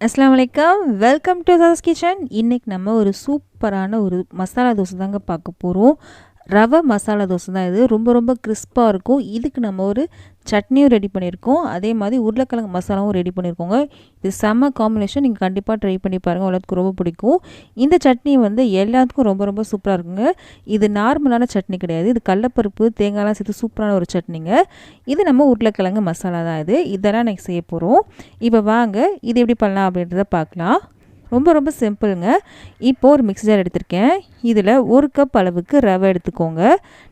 அஸ்ஸலாமு அலைக்கும். Welcome to Das kitchen. இன்றைக்கி நம்ம ஒரு சூப்பரான ஒரு மசாலா தோசை தாங்க பார்க்க போகிறோம். ரவை மசாலா தோசை தான் இது. ரொம்ப ரொம்ப கிறிஸ்பாக இருக்கும். இதுக்கு நம்ம ஒரு சட்னியும் ரெடி பண்ணியிருக்கோம். அதே மாதிரி உருளைக்கிழங்கு மசாலாவும் ரெடி பண்ணியிருக்கோங்க. இது செம்ம காம்பினேஷன். நீங்கள் கண்டிப்பாக ட்ரை பண்ணி பாருங்கள். எல்லாத்துக்கும் ரொம்ப பிடிக்கும். இந்த சட்னி வந்து எல்லாத்துக்கும் ரொம்ப ரொம்ப சூப்பராக இருக்குங்க. இது நார்மலான சட்னி கிடையாது. இது கடலைப்பருப்பு தேங்காய்லாம் சேர்த்து சூப்பரான ஒரு சட்னிங்க. இது நம்ம உருளைக்கிழங்கு மசாலா தான் இது. இதெல்லாம் எனக்கு செய்ய போகிறோம். இப்போ வாங்க இது எப்படி பண்ணலாம் அப்படின்றத பார்க்கலாம். ரொம்ப ரொம்ப சிம்பிளுங்க. இப்போது ஒரு மிக்ஸி ஜார் எடுத்திருக்கேன். இதில் 1 கப் அளவுக்கு ரவை எடுத்துக்கோங்க.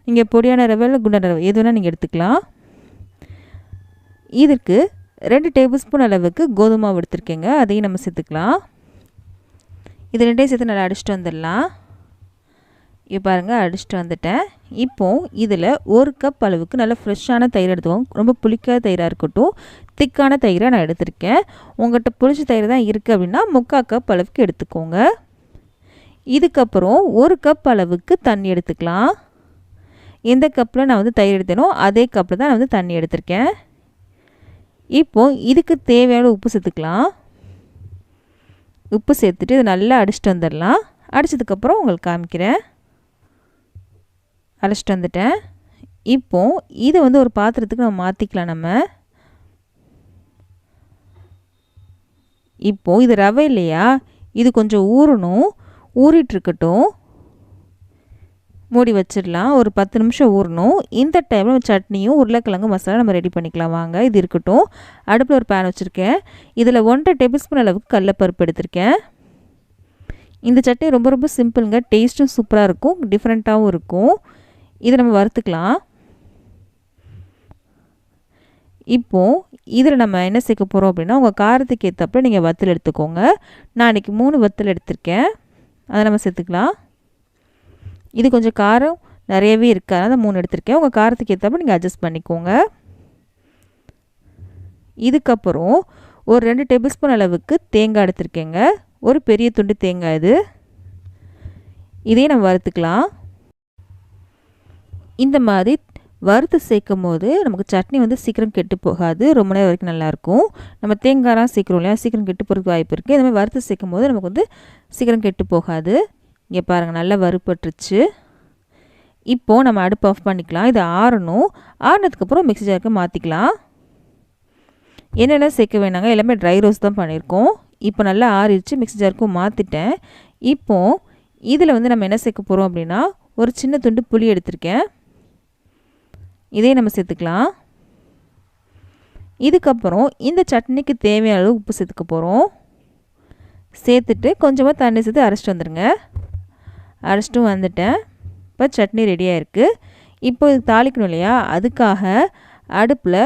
நீங்கள் பொடியான ரவை இல்லை குண்டான ரவை எது வேணால் நீங்கள் எடுத்துக்கலாம். இதற்கு 2 டேபிள் ஸ்பூன் அளவுக்கு கோதுமை மாவு எடுத்திருக்கேங்க. அதையும் நம்ம சேர்த்துக்கலாம். இது ரெண்டையும் சேர்த்து நல்லா அடிச்சுட்டு வந்துடலாம். இப்போ பாருங்கள் அடிச்சுட்டு வந்துட்டேன். இப்போது இதில் 1 கப் அளவுக்கு நல்லா ஃப்ரெஷ்ஷான தயிர் எடுத்துக்கோங்க. ரொம்ப புளிக்காத தயிராக இருக்கட்டும். திக்கான தயிரை நான் எடுத்திருக்கேன். உங்கள்கிட்ட புளிச்ச தயிர் தான் இருக்குது அப்படின்னா 3/4 கப் அளவுக்கு எடுத்துக்கோங்க. இதுக்கப்புறம் 1 கப் அளவுக்கு தண்ணி எடுத்துக்கலாம். எந்த கப்பில் நான் வந்து தயிர் எடுத்தேனோ அதே கப்பில் தான் நான் வந்து தண்ணி எடுத்திருக்கேன். இப்போது இதுக்கு தேவையான உப்பு சேர்த்துக்கலாம். உப்பு சேர்த்துட்டு இதை நல்லா அடிச்சுட்டு வந்துடலாம். அடித்ததுக்கப்புறம் உங்களுக்கு காமிக்கிறேன். அரைச்சிட்டு வந்துட்டேன். இப்போது இதை வந்து ஒரு பாத்திரத்துக்கு நம்ம மாற்றிக்கலாம். நம்ம இப்போது இது ரவை இல்லையா, இது கொஞ்சம் ஊறணும். ஊறிட்டுருக்கட்டும். மூடி வச்சிடலாம். ஒரு 10 நிமிஷம் ஊறணும். இந்த டைமில் சட்னியும் உருளைக்கிழங்கு மசாலா நம்ம ரெடி பண்ணிக்கலாம். வாங்க இது இருக்கட்டும். அடுப்பில் ஒரு பேன் வச்சுருக்கேன். இதில் 1.5 டேபிள் ஸ்பூன் அளவுக்கு கடலைப்பருப்பு எடுத்திருக்கேன். இந்த சட்னி ரொம்ப ரொம்ப சிம்பிளுங்க. டேஸ்ட்டும் சூப்பராக இருக்கும், டிஃப்ரெண்ட்டாகவும் இருக்கும். இதை நம்ம வறுத்துக்கலாம். இப்போது இதில் நம்ம என்ன சேர்க்க போகிறோம் அப்படின்னா, உங்கள் காரத்துக்கு ஏற்றப்ப நீங்கள் வத்தல் எடுத்துக்கோங்க. நான் இன்றைக்கி 3 வத்தல் எடுத்திருக்கேன். அதை நம்ம சேர்த்துக்கலாம். இது கொஞ்சம் காரம் நிறையவே இருக்குது, அதனால் 3 எடுத்திருக்கேன். உங்கள் காரத்துக்கு ஏற்றப்ப நீங்கள் அட்ஜஸ்ட் பண்ணிக்கோங்க. இதுக்கப்புறம் ஒரு 2 டேபிள் ஸ்பூன் அளவுக்கு தேங்காய் எடுத்திருக்கேங்க. ஒரு பெரிய துண்டு தேங்காய் இது. இதையும் நம்ம வறுத்துக்கலாம். இந்த மாதிரி வறுத்து சேர்க்கும் போது நமக்கு சட்னி வந்து சீக்கிரம் கெட்டு போகாது. ரொம்ப நேரம் வரைக்கும் நல்லாயிருக்கும். நம்ம தேங்காய்லாம் சேர்க்குறோம் இல்லையா, சீக்கிரம் கெட்டு போகிறதுக்கு வாய்ப்பு இருக்குது. இந்த மாதிரி வறுத்து சேர்க்கும் போது நமக்கு வந்து சீக்கிரம் கெட்டு போகாது. இங்கே பாருங்கள் நல்லா வறுபட்டுருச்சு. இப்போது நம்ம அடுப்பு ஆஃப் பண்ணிக்கலாம். இது ஆறணும். ஆறினதுக்கப்புறம் மிக்ஸி ஜாருக்கு மாற்றிக்கலாம். என்னெல்லாம் சேர்க்க வேணாங்க, எல்லாமே ட்ரை ரோஸ்ட் தான் பண்ணியிருக்கோம். இப்போ நல்லா ஆறிடுச்சு. மிக்ஸி ஜாருக்கும் மாற்றிட்டேன். இப்போது இதில் வந்து நம்ம என்ன சேர்க்க போகிறோம் அப்படின்னா, ஒரு சின்ன துண்டு புளி எடுத்திருக்கேன். இதே நம்ம சேர்த்துக்கலாம். இதுக்கப்புறம் இந்த சட்னிக்கு தேவையான அளவு உப்பு சேர்த்துக்க போகிறோம். சேர்த்துட்டு கொஞ்சமாக தண்ணி சேர்த்து அரைச்சிட்டு வந்துடுங்க. அரைச்சிட்டும் வந்துட்டேன். இப்போ சட்னி ரெடியாக இருக்குது. இப்போ இது தாளிக்கணும் இல்லையா, அதுக்காக அடுப்பில்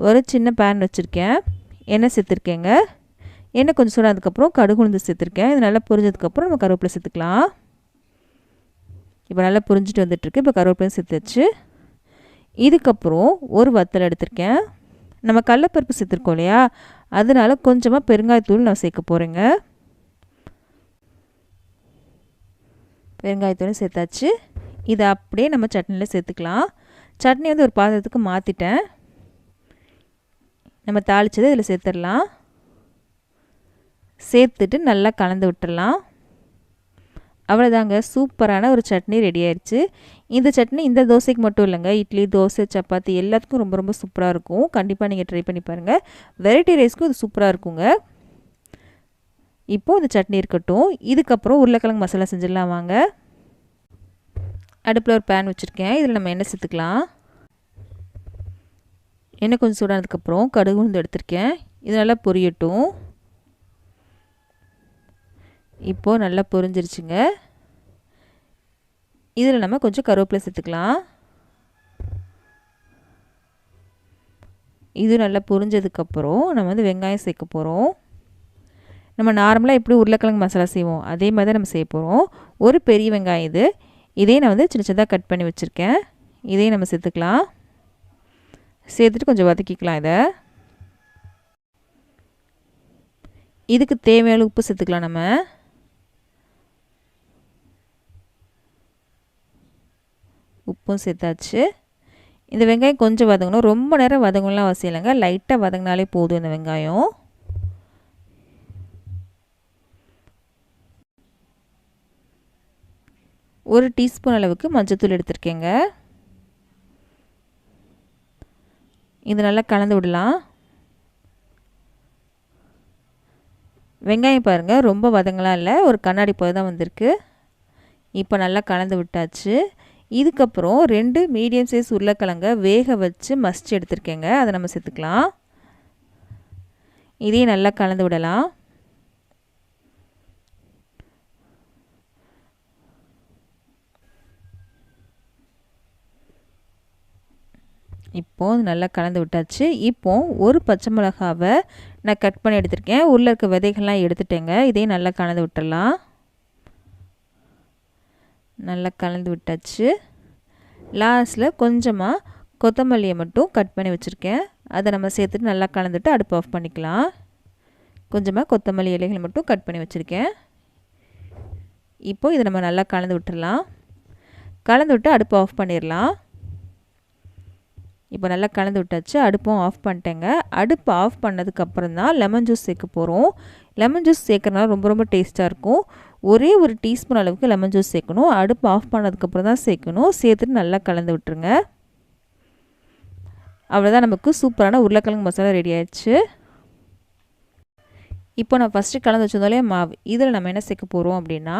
ஒரு சின்ன பேன் வச்சுருக்கேன். எண்ணெய் சேர்த்துருக்கேங்க. எண்ணெய் கொஞ்சம் சூடானதுக்கப்புறம் கடுகு உளுந்து சேர்த்துருக்கேன். இது நல்லா பொரிஞ்சதுக்கப்புறம் நம்ம கருவேப்பிலை சேர்த்துக்கலாம். இப்போ நல்லா பொரிஞ்சிட்டு வந்துட்டுருக்கு. இப்போ கருவேப்பிலையும் சேர்த்துச்சு. இதுக்கப்புறம் ஒரு வத்தல் எடுத்திருக்கேன். நம்ம கடலைப்பருப்பு சேர்த்துருக்கோம் இல்லையா, அதனால் கொஞ்சமாக பெருங்காயத்தூள் நான் சேர்க்க போகிறேங்க. பெருங்காயத்தூளும் சேர்த்தாச்சு. இதை அப்படியே நம்ம சட்னியில் சேர்த்துக்கலாம். சட்னி வந்து ஒரு பாத்திரத்துக்கு மாற்றிட்டேன். நம்ம தாளித்ததை இதில் சேர்த்துடலாம். சேர்த்துட்டு நல்லா கலந்து விட்டுடலாம். அவ்வளோதாங்க, சூப்பரான ஒரு சட்னி ரெடி ஆயிடுச்சு. இந்த சட்னி இந்த தோசைக்கு மட்டும் இல்லைங்க, இட்லி தோசை சப்பாத்தி எல்லாத்துக்கும் ரொம்ப ரொம்ப சூப்பராக இருக்கும். கண்டிப்பாக நீங்கள் ட்ரை பண்ணி பாருங்கள். வெரைட்டி ரைஸ்க்கும் இது சூப்பராக இருக்குங்க. இப்போது இந்த சட்னி இருக்கட்டும். இதுக்கப்புறம் உருளைக்கிழங்கு மசாலா செஞ்சிடலாம். வாங்க அடுப்பில் ஒரு பேன் வச்சுருக்கேன். இதில் நம்ம எண்ணெய் சேர்த்துக்கலாம். எண்ணெய் கொஞ்சம் சூடானதுக்கப்புறம் கடுகு உளுந்து எடுத்திருக்கேன். இது நல்லா பொரியட்டும். இப்போது நல்லா பொரிஞ்சிருச்சுங்க. இதில் நம்ம கொஞ்சம் கருவேப்பிலை சேர்த்துக்கலாம். இது நல்லா பொரிஞ்சதுக்கப்புறம் நம்ம வந்து வெங்காயம் சேர்க்க போகிறோம். நம்ம நார்மலாக எப்படி உருளைக்கிழங்கு மசாலா செய்வோம் அதே மாதிரி தான் நம்ம செய்ய போகிறோம். ஒரு பெரிய வெங்காயம் இது. இதே நான் வந்து சின்ன சின்னதாக கட் பண்ணி வச்சுருக்கேன். இதையும் நம்ம சேர்த்துக்கலாம். சேர்த்துட்டு கொஞ்சம் வதக்கிக்கலாம். இதை இதுக்கு தேவையான உப்பு சேர்த்துக்கலாம். நம்ம உப்பும் சேர்த்தாச்சு. இந்த வெங்காயம் கொஞ்சம் வதங்கணும். ரொம்ப நேரம் வதங்கணும்லாம் அவசியம் இல்லைங்க. லைட்டாக வதங்கினாலே போதும் இந்த வெங்காயம். 1 டீஸ்பூன் அளவுக்கு மஞ்சள்தூள் எடுத்துருக்கேங்க. இது நல்லா கலந்து விடலாம். வெங்காயம் பாருங்கள், ரொம்ப வதங்கலாம் இல்லை, ஒரு கண்ணாடி போல தான் வந்திருக்கு. இப்போ நல்லா கலந்து விட்டாச்சு. இதுக்கப்புறம் 2 மீடியம் சைஸ் உருளைக்கிழங்க வேக வச்சு மசிச்சு எடுத்துருக்கேங்க. அதை நம்ம சேர்த்துக்கலாம். இதையும் நல்லா கலந்து விடலாம். இப்போது நல்லா கலந்து விட்டாச்சு. இப்போது ஒரு பச்சை மிளகாவை நான் கட் பண்ணி எடுத்துருக்கேன். உள்ளே இருக்க விதைகள்லாம் எடுத்துட்டேங்க. இதையும் நல்லா கலந்து விட்டுடலாம். நல்லா கலந்து விட்டாச்சு. லாஸ்ட்டில் கொஞ்சமாக கொத்தமல்லியை மட்டும் கட் பண்ணி வச்சுருக்கேன். அதை நம்ம சேர்த்துட்டு நல்லா கலந்துட்டு அடுப்பு ஆஃப் பண்ணிக்கலாம். கொஞ்சமாக கொத்தமல்லி இலைகள் மட்டும் கட் பண்ணி வச்சுருக்கேன். இப்போது இதை நம்ம நல்லா கலந்து விட்டுடலாம். கலந்து விட்டு அடுப்பு ஆஃப் பண்ணிடலாம். இப்போ நல்லா கலந்து விட்டாச்சு. அடுப்பும் ஆஃப் பண்ணிட்டேங்க. அடுப்பு ஆஃப் பண்ணதுக்கப்புறம் தான் லெமன் ஜூஸ் சேர்க்க போகிறோம். லெமன் ஜூஸ் சேர்க்குறதுனால ரொம்ப ரொம்ப டேஸ்ட்டாக இருக்கும். ஒரே 1 டீஸ்பூன் அளவுக்கு லெமன் ஜூஸ் சேர்க்கணும். அடுப்பு ஆஃப் பண்ணதுக்கப்புறம் தான் சேர்க்கணும். சேர்த்துட்டு நல்லா கலந்து விட்டுருங்க. அவ்வளோதான், நமக்கு சூப்பரான உருளைக்கிழங்கு மசாலா ரெடி ஆயிடுச்சு. இப்போ நான் ஃபஸ்ட்டு கலந்து வச்சதாலே மாவு, இதில் நம்ம என்ன சேர்க்க போகிறோம் அப்படின்னா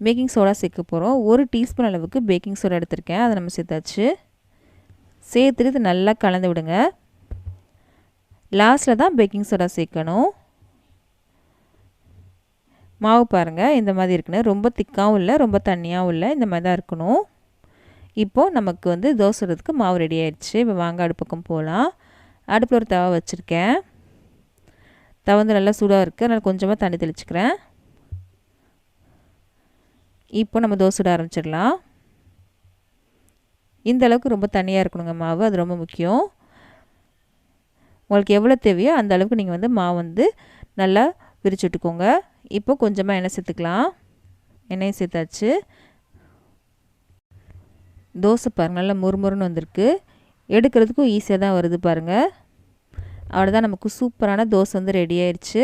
பேக்கிங் சோடா சேர்க்க போகிறோம். 1 டீஸ்பூன் அளவுக்கு பேக்கிங் சோடா எடுத்திருக்கேன். அதை நம்ம சேர்த்தாச்சு. சேர்த்துட்டு இது நல்லா கலந்து விடுங்க. லாஸ்ட்டில் தான் பேக்கிங் சோடா சேர்க்கணும். மாவு பாருங்கள், இந்த மாதிரி இருக்குன்னு, ரொம்ப திக்காகவும் இல்லை ரொம்ப தண்ணியாகவும் இல்லை, இந்த மாதிரி தான் இருக்கணும். இப்போது நமக்கு தோசை சுடுறதுக்கு மாவு ரெடி ஆயிடுச்சு. இப்போ வாங்க அடுப்பு பக்கம் போகலாம். அடுப்பில் ஒரு தவா வச்சுருக்கேன். தவா நல்லா சூடாக இருக்குது, அதனால் கொஞ்சமாக தண்ணி தெளிச்சுக்கிறேன். இப்போ நம்ம தோசை சுட ஆரம்பிச்சிடலாம். இந்த அளவுக்கு ரொம்ப தண்ணியாக இருக்கணுங்க மாவு, அது ரொம்ப முக்கியம். உங்களுக்கு எவ்வளோ தேவையோ அந்த அளவுக்கு நீங்கள் மாவு நல்லா விரிச்சு விட்டுக்கோங்க. இப்போ கொஞ்சமாக எண்ணெய் சேர்த்துக்கலாம். எண்ணெயை சேர்த்தாச்சு. தோசை பாருங்கள் நல்லா முறுமுறுன்னு வந்திருக்கு. எடுக்கிறதுக்கும் ஈஸியாக தான் வருது பாருங்கள். அவ்வளோதான், நமக்கு சூப்பரான தோசை ரெடி ஆயிடுச்சு.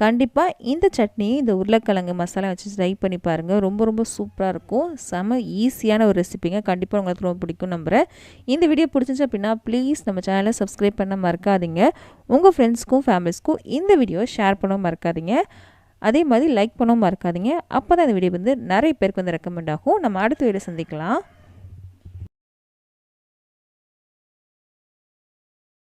கண்டிப்பாக இந்த சட்னி, இந்த உருளைக்கிழங்கு மசாலா வச்சு ட்ரை பண்ணி பாருங்கள். ரொம்ப ரொம்ப சூப்பராக இருக்கும். செம ஈஸியான ஒரு ரெசிபிங்க. கண்டிப்பாக உங்களுக்கு ரொம்ப பிடிக்கும் நம்புகிறேன். இந்த வீடியோ பிடிச்சிச்சு அப்படின்னா ப்ளீஸ் நம்ம சேனலை சப்ஸ்கிரைப் பண்ண மறக்காதீங்க. உங்கள் ஃப்ரெண்ட்ஸ்க்கும் ஃபேமிலிஸ்க்கும் இந்த வீடியோ ஷேர் பண்ண மறக்காதீங்க. அதே மாதிரி லைக் பண்ணவும் மறக்காதீங்க. அப்போ தான் இந்த வீடியோ நிறைய பேருக்கு ரெக்கமெண்ட் ஆகும். நம்ம அடுத்த வீடியோ சந்திக்கலாம்.